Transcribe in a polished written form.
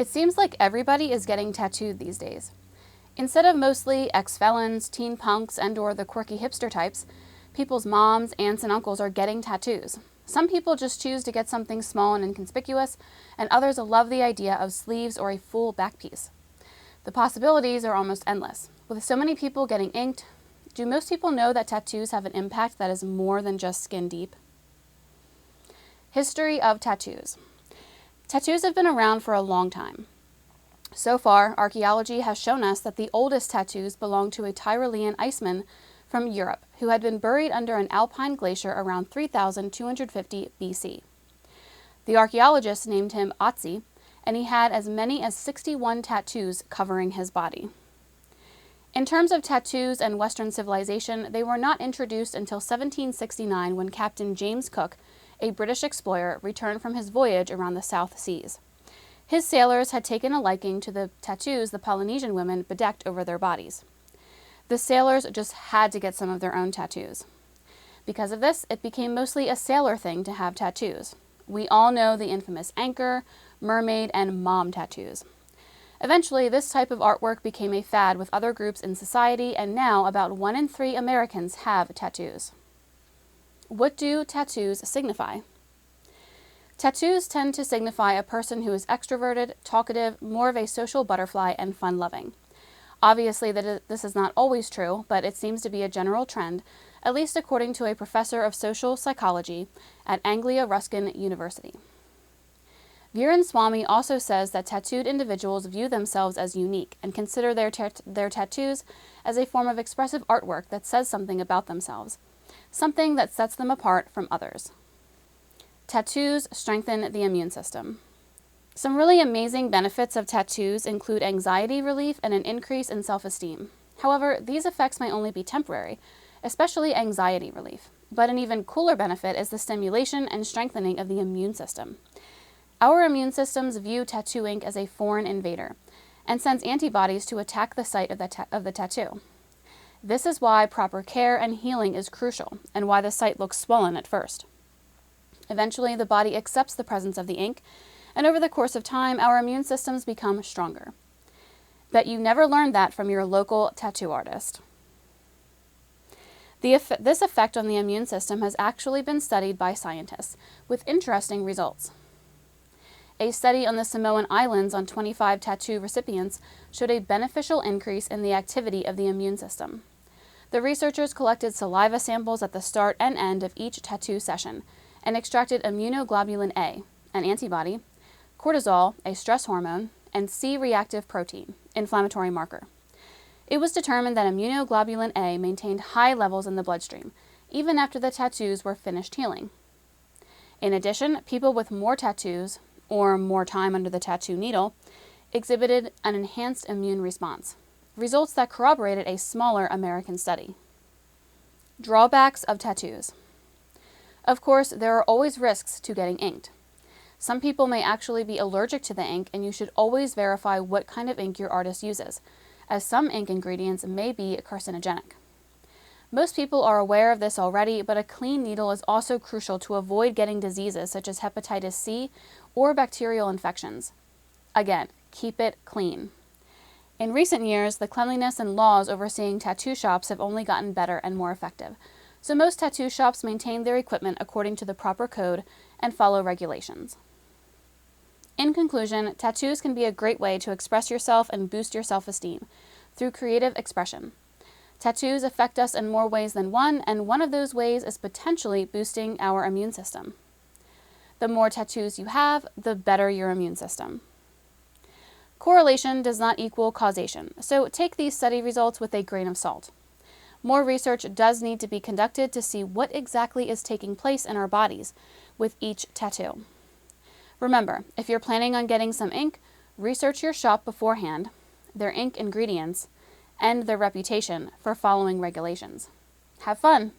It seems like everybody is getting tattooed these days. Instead of mostly ex-felons, teen punks, and/or the quirky hipster types, people's moms, aunts, and uncles are getting tattoos. Some people just choose to get something small and inconspicuous, and others love the idea of sleeves or a full back piece. The possibilities are almost endless. With so many people getting inked, do most people know that tattoos have an impact that is more than just skin deep? History of tattoos. Tattoos have been around for a long time. So far, archaeology has shown us that the oldest tattoos belong to a Tyrolean iceman from Europe who had been buried under an alpine glacier around 3250 BC. The archaeologists named him Otzi, and he had as many as 61 tattoos covering his body. In terms of tattoos and Western civilization, they were not introduced until 1769 when Captain James Cook, a British explorer, returned from his voyage around the South Seas. His sailors had taken a liking to the tattoos the Polynesian women bedecked over their bodies. The sailors just had to get some of their own tattoos. Because of this, it became mostly a sailor thing to have tattoos. We all know the infamous anchor, mermaid, and mom tattoos. Eventually, this type of artwork became a fad with other groups in society, and now about 1 in 3 Americans have tattoos. What do tattoos signify? Tattoos tend to signify a person who is extroverted, talkative, more of a social butterfly, and fun-loving. Obviously, this is not always true, but it seems to be a general trend, at least according to a professor of social psychology at Anglia Ruskin University. Viren Swamy also says that tattooed individuals view themselves as unique and consider their tattoos as a form of expressive artwork that says something about themselves, something that sets them apart from others. Tattoos strengthen the immune system. Some really amazing benefits of tattoos include anxiety relief and an increase in self-esteem. However, these effects may only be temporary, especially anxiety relief. But an even cooler benefit is the stimulation and strengthening of the immune system. Our immune systems view tattoo ink as a foreign invader and sends antibodies to attack the site of the tattoo. This is why proper care and healing is crucial, and why the site looks swollen at first. Eventually, the body accepts the presence of the ink, and over the course of time, our immune systems become stronger. Bet you never learned that from your local tattoo artist. This effect on the immune system has actually been studied by scientists, with interesting results. A study on the Samoan Islands on 25 tattoo recipients showed a beneficial increase in the activity of the immune system. The researchers collected saliva samples at the start and end of each tattoo session and extracted immunoglobulin A, an antibody, cortisol, a stress hormone, and C-reactive protein, inflammatory marker. It was determined that immunoglobulin A maintained high levels in the bloodstream, even after the tattoos were finished healing. In addition, people with more tattoos, or more time under the tattoo needle, exhibited an enhanced immune response, results that corroborated a smaller American study. Drawbacks of tattoos. Of course, there are always risks to getting inked. Some people may actually be allergic to the ink, and you should always verify what kind of ink your artist uses, as some ink ingredients may be carcinogenic. Most people are aware of this already, but a clean needle is also crucial to avoid getting diseases such as hepatitis C or bacterial infections. Again, keep it clean. In recent years, the cleanliness and laws overseeing tattoo shops have only gotten better and more effective, so most tattoo shops maintain their equipment according to the proper code and follow regulations. In conclusion, tattoos can be a great way to express yourself and boost your self-esteem through creative expression. Tattoos affect us in more ways than one, and one of those ways is potentially boosting our immune system. The more tattoos you have, the better your immune system. Correlation does not equal causation, so take these study results with a grain of salt. More research does need to be conducted to see what exactly is taking place in our bodies with each tattoo. Remember, if you're planning on getting some ink, research your shop beforehand, their ink ingredients, and their reputation for following regulations. Have fun!